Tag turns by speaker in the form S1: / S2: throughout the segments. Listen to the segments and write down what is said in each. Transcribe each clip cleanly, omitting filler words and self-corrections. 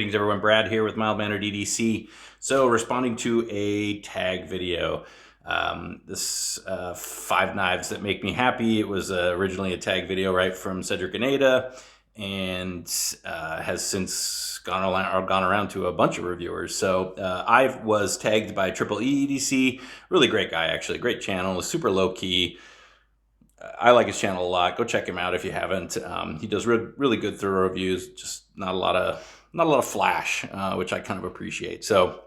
S1: Greetings everyone, Brad here with Mild-Mannered EDC. So responding to a tag video, this 5 knives that make me happy. It was originally a tag video right from Cedric and Ada, and has since gone around to a bunch of reviewers. So I was tagged by Triple E EDC, really great guy actually, great channel, super low key. I like his channel a lot. Go check him out if you haven't. He does really good thorough reviews. Just not a lot of flash, which I kind of appreciate. So,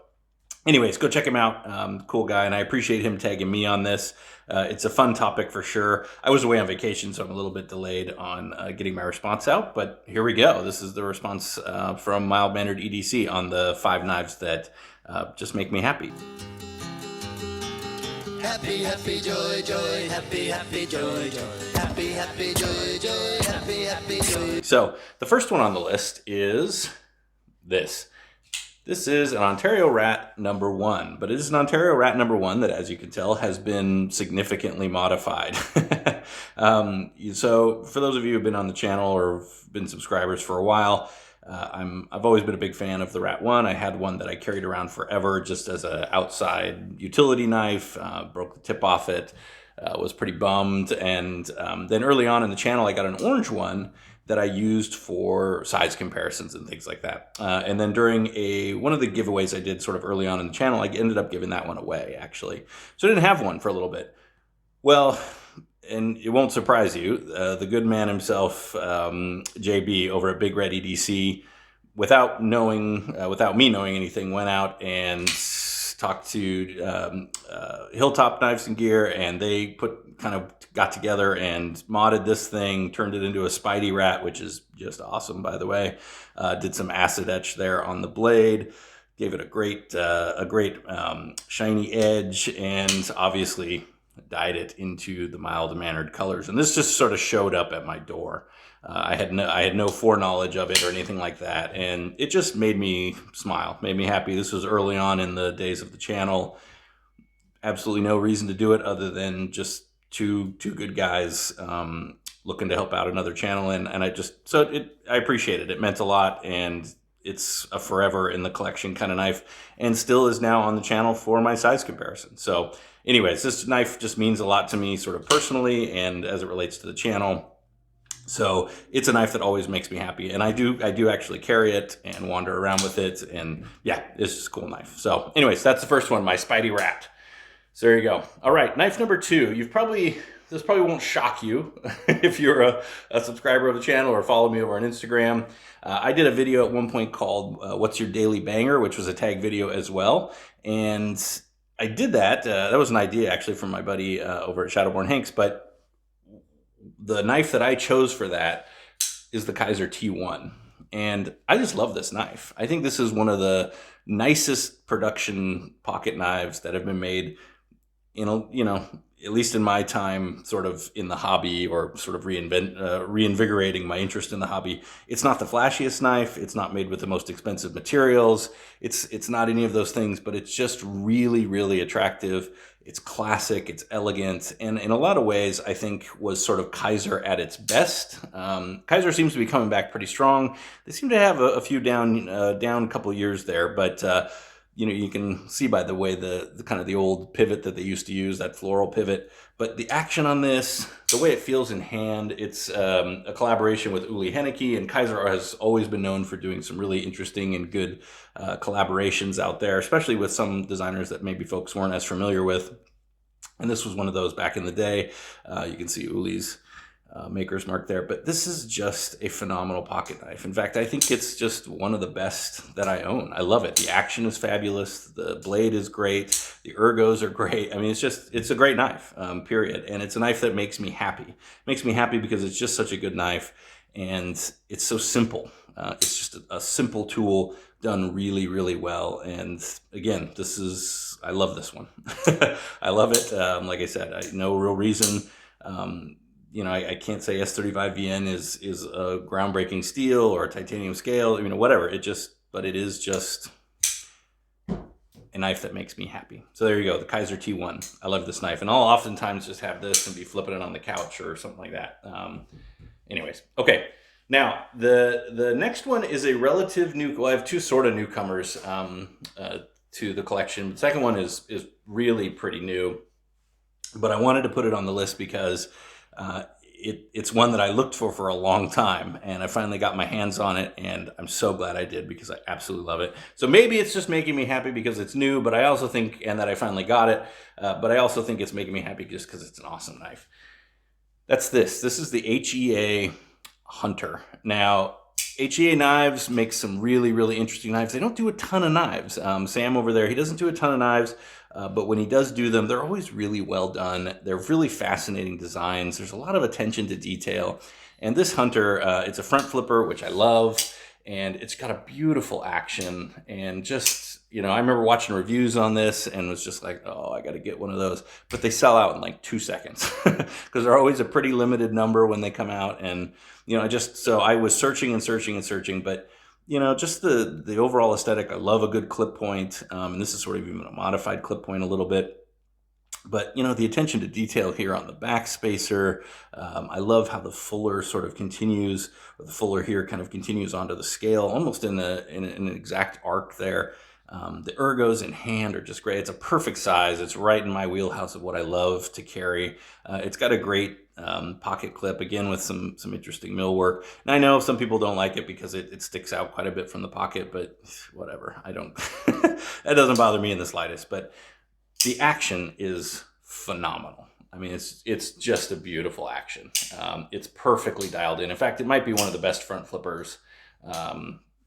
S1: anyways, go check him out. Cool guy, and I appreciate him tagging me on this. It's a fun topic for sure. I was away on vacation, so I'm a little bit delayed on getting my response out. But here we go. This is the response from Mild-Mannered EDC on the 5 knives that just make me happy.
S2: Happy, happy, joy, joy, happy, happy, joy, joy, happy, happy, joy, joy, happy, happy, joy.
S1: So the first one on the list is this. This is an Ontario Rat number 1, but it is an Ontario Rat number 1 that, as you can tell, has been significantly modified. So for those of you who have been on the channel or have been subscribers for a while, I've always been a big fan of the Rat 1. I had one that I carried around forever just as an outside utility knife, broke the tip off it, was pretty bummed. And then early on in the channel, I got an orange one that I used for size comparisons and things like that. And then during one of the giveaways I did sort of early on in the channel, I ended up giving that one away, actually. So I didn't have one for a little bit. Well, and it won't surprise you, the good man himself, JB, over at Big Red EDC, without me knowing anything, went out and talked to Hilltop Knives and Gear, and they got together and modded this thing, turned it into a Spidey Rat, which is just awesome, by the way. Did some acid etch there on the blade, gave it a great shiny edge, and obviously dyed it into the mild-mannered colors. And this just sort of showed up at my door. I had no foreknowledge of it or anything like that, and it just made me smile, made me happy. This was early on in the days of the channel. Absolutely no reason to do it other than just two good guys looking to help out another channel, and I appreciate it. It meant a lot, and it's a forever in the collection kind of knife, and still is now on the channel for my size comparison. So anyways, this knife just means a lot to me sort of personally and as it relates to the channel. So it's a knife that always makes me happy, and I do actually carry it and wander around with it, and yeah, it's just a cool knife. So anyways, that's the first one, my Spidey Rat. So there you go. All right, knife number 2. This probably won't shock you if you're a subscriber of the channel or follow me over on Instagram. I did a video at one point called What's Your Daily Banger, which was a tag video as well. And I did that. That was an idea actually from my buddy over at Shadowborn Hanks. But the knife that I chose for that is the Kaiser T1. And I just love this knife. I think this is one of the nicest production pocket knives that have been made at least in my time, sort of in the hobby, or sort of reinvigorating my interest in the hobby. It's not the flashiest knife. It's not made with the most expensive materials. It's not any of those things, but it's just really, really attractive. It's classic. It's elegant, and in a lot of ways, I think was sort of Kaiser at its best. Kaiser seems to be coming back pretty strong. They seem to have a few down couple years there, but you can see by the way the kind of the old pivot that they used to use, that floral pivot. But the action on this, the way it feels in hand, it's a collaboration with Uli Henneke, and Kaiser has always been known for doing some really interesting and good collaborations out there, especially with some designers that maybe folks weren't as familiar with. And this was one of those back in the day. You can see Uli's maker's mark there, but this is just a phenomenal pocket knife. In fact, I think it's just one of the best that I own. I love it. The action is fabulous. The blade is great. The ergos are great. I mean, it's a great knife, period. And it's a knife that makes me happy. It makes me happy because it's just such a good knife, and it's so simple. It's just a simple tool done really, really well. And again, I love this one. I love it. Like I said, no real reason. I can't say S35VN is a groundbreaking steel or a titanium scale, whatever. But it is just a knife that makes me happy. So there you go, the Kaiser T1. I love this knife, and I'll oftentimes just have this and be flipping it on the couch or something like that. Anyways, okay. Now, the next one is a relative new. Well, I have two sort of newcomers to the collection. The second one is really pretty new, but I wanted to put it on the list because it's one that I looked for a long time, and I finally got my hands on it, and I'm so glad I did because I absolutely love it. So maybe it's just making me happy because it's new, but I also think, and that I finally got it, but I also think it's making me happy just because it's an awesome knife. That's this. This is the HEA Hunter. Now, HEA knives make some really, really interesting knives. They don't do a ton of knives. Sam over there, he doesn't do a ton of knives, but when he does do them, they're always really well done. They're really fascinating designs. There's a lot of attention to detail. And this Hunter, it's a front flipper, which I love, and it's got a beautiful action. And just, you know, I remember watching reviews on this and was just like, oh, I got to get one of those. But they sell out in like 2 seconds because they're always a pretty limited number when they come out. And, you know, so I was searching and searching and searching, but you know, just the overall aesthetic. I love a good clip point, and this is sort of even a modified clip point a little bit. But, you know, the attention to detail here on the back spacer. I love how the fuller sort of continues, or the fuller here kind of continues onto the scale, almost in an exact arc there. The ergos in hand are just great. It's a perfect size. It's right in my wheelhouse of what I love to carry. It's got a great pocket clip, again, with some interesting millwork. And I know some people don't like it because it sticks out quite a bit from the pocket, but whatever. I don't, that doesn't bother me in the slightest. But the action is phenomenal. I mean, it's just a beautiful action. It's perfectly dialed in. In fact, it might be one of the best front flippers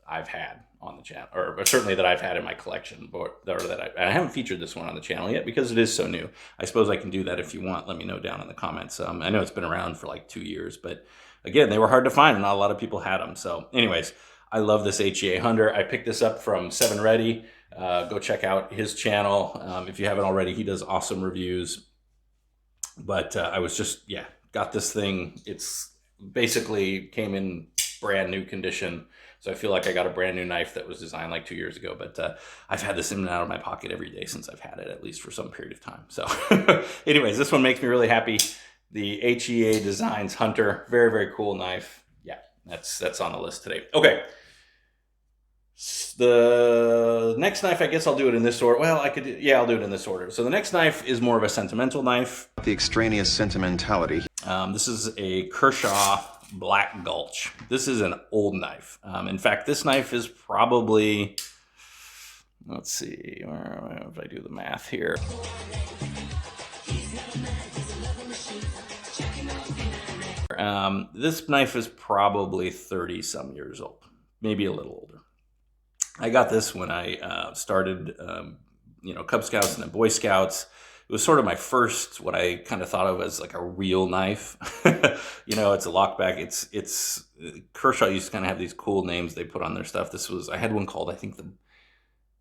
S1: I've had on the channel, or certainly that I've had in my collection, I haven't featured this one on the channel yet because it is so new. I suppose I can do that if you want. Let me know down in the comments. I know it's been around for like 2 years, but again, they were hard to find and not a lot of people had them. So anyways, I love this HEA Hunter. I picked this up from 7 Ready. Go check out his channel. If you haven't already, he does awesome reviews. But I was just, yeah, got this thing. It's basically came in brand new condition. So I feel like I got a brand new knife that was designed like 2 years ago, but I've had this in and out of my pocket every day since I've had it, at least for some period of time. So anyways, this one makes me really happy. The HEA Designs Hunter, very, very cool knife. Yeah, that's on the list today. Okay. The next knife, I guess I'll do it in this order. Well, I'll do it in this order. So the next knife is more of a sentimental knife.
S3: The extraneous sentimentality.
S1: This is a Kershaw Black Gulch. This is an old knife. In fact, this knife is probably, let's see, if I do the math here. This knife is probably 30 some years old, maybe a little older. I got this when I started, Cub Scouts and then Boy Scouts. It was sort of my first, what I kind of thought of as like a real knife. It's a lockback. It's Kershaw used to kind of have these cool names they put on their stuff. I had one called, I think, the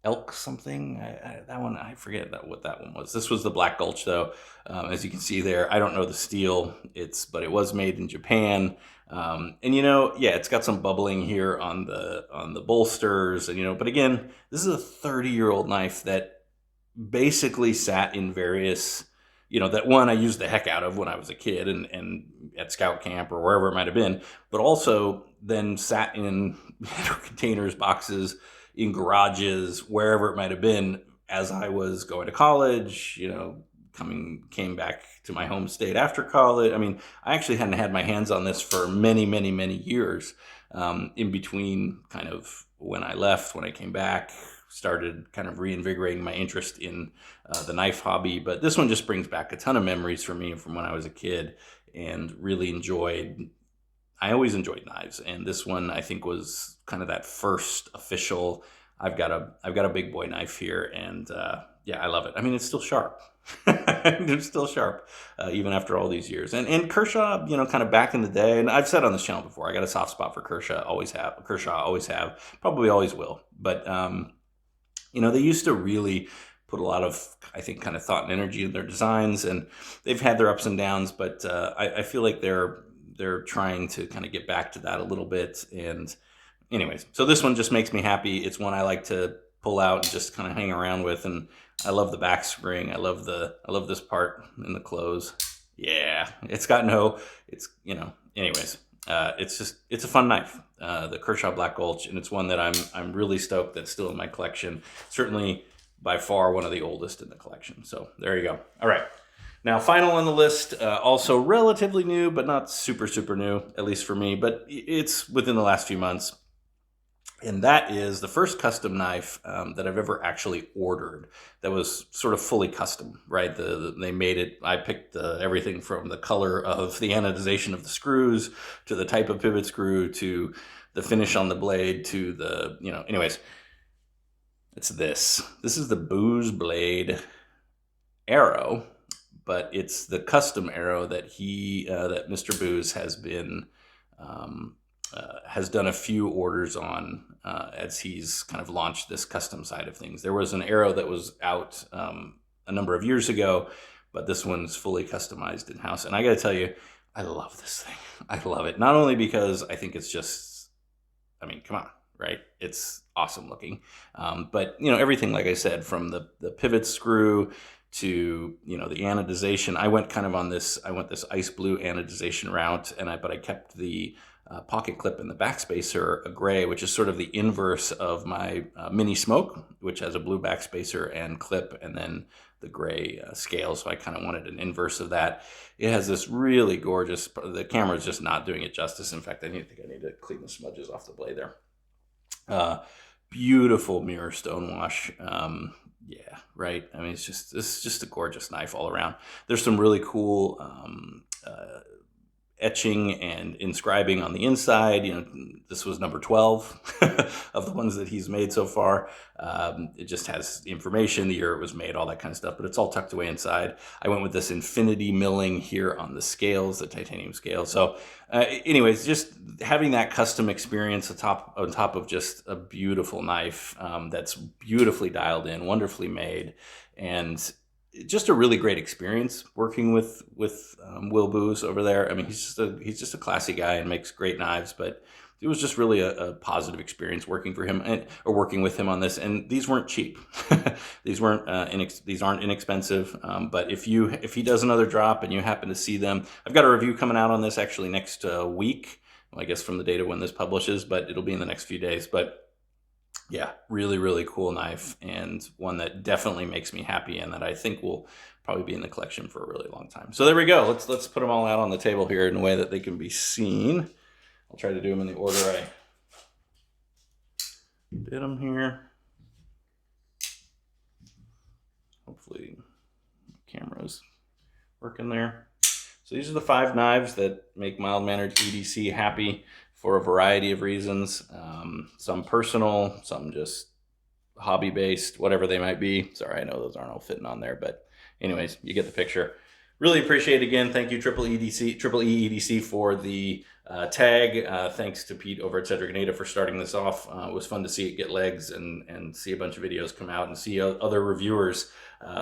S1: Elk something. That one, I forget what that one was. This was the Black Gulch though. As you can see there, I don't know the steel, but it was made in Japan. It's got some bubbling here on the bolsters, but again, this is a 30-year-old knife that basically sat in various, that one I used the heck out of when I was a kid and at scout camp or wherever it might have been, but also then sat in containers, boxes, in garages, wherever it might have been as I was going to college, came back to my home state after college. I mean, I actually hadn't had my hands on this for many, many, many years, in between kind of when I left, when I came back, started kind of reinvigorating my interest in the knife hobby. But this one just brings back a ton of memories for me from when I was a kid and really I always enjoyed knives. And this one I think was kind of that first official, I've got a big boy knife here. And I love it. I mean, it's still sharp. It's still sharp, even after all these years. And Kershaw, kind of back in the day, and I've said on this channel before, I got a soft spot for Kershaw, always have, probably always will. But, they used to really put a lot of, I think, kind of thought and energy in their designs, and they've had their ups and downs, but I feel like they're trying to kind of get back to that a little bit. And anyways, so this one just makes me happy. It's one I like to pull out and just kind of hang around with, and I love the back spring. I love this part in the close. Yeah, anyways. it's a fun knife, the Kershaw Black Gulch, and it's one that I'm really stoked that's still in my collection. Certainly by far one of the oldest in the collection. So there you go. All right. Now, final on the list, also relatively new, but not super, super new, at least for me, but it's within the last few months. And that is the first custom knife that I've ever actually ordered that was sort of fully custom, right? They made it, I picked everything from the color of the anodization of the screws to the type of pivot screw to the finish on the blade to the, anyways, it's this. This is the Booz Blade Arrow, but it's the custom arrow that that Mr. Booz has done a few orders on as he's kind of launched this custom side of things. There was an arrow that was out a number of years ago, but this one's fully customized in-house. And I got to tell you, I love this thing. I love it. Not only because I think it's just, I mean, come on, right? It's awesome looking. But, everything, like I said, from the pivot screw to, the anodization. I went kind of on this, this ice blue anodization route, but I kept the pocket clip in the backspacer a gray, which is sort of the inverse of my mini smoke, which has a blue backspacer and clip, and then the gray scale. So I kind of wanted an inverse of that. It has this really gorgeous, the camera's just not doing it justice. In fact, I think I need to clean the smudges off the blade there. Beautiful mirror stonewash. Yeah, right. I mean, it's just a gorgeous knife all around. There's some really cool etching and inscribing on the inside. This was number 12 of the ones that he's made so far. It just has information, the year it was made, all that kind of stuff, but it's all tucked away inside. I went with this infinity milling here on the scales, the titanium scale. So anyways, just having that custom experience on top of just a beautiful knife that's beautifully dialed in, wonderfully made, and just a really great experience working with Will Booz over there. I mean, he's just a classy guy and makes great knives, but it was just really a positive experience working for him or working with him on this. And these weren't cheap. These aren't inexpensive. But if he does another drop and you happen to see them, I've got a review coming out on this actually next week. Well, I guess from the date of when this publishes, but it'll be in the next few days. But yeah, really, really cool knife, and one that definitely makes me happy and that I think will probably be in the collection for a really long time. So there we go. Let's put them all out on the table here in a way that they can be seen. I'll try to do them in the order I did them here. Hopefully the camera's working there. So these are the 5 knives that make mild-mannered EDC happy for a variety of reasons. Some personal, some just hobby-based, whatever they might be. Sorry, I know those aren't all fitting on there, but anyways, you get the picture. Really appreciate it again. Thank you, Triple E EDC for the tag. Thanks to Pete over at Cedric Nada for starting this off. It was fun to see it get legs and see a bunch of videos come out and see other reviewers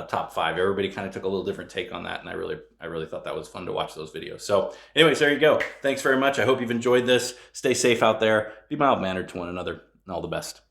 S1: top 5. Everybody kind of took a little different take on that, and I really thought that was fun to watch those videos. So anyways, there you go. Thanks very much. I hope you've enjoyed this. Stay safe out there. Be mild-mannered to one another, and all the best.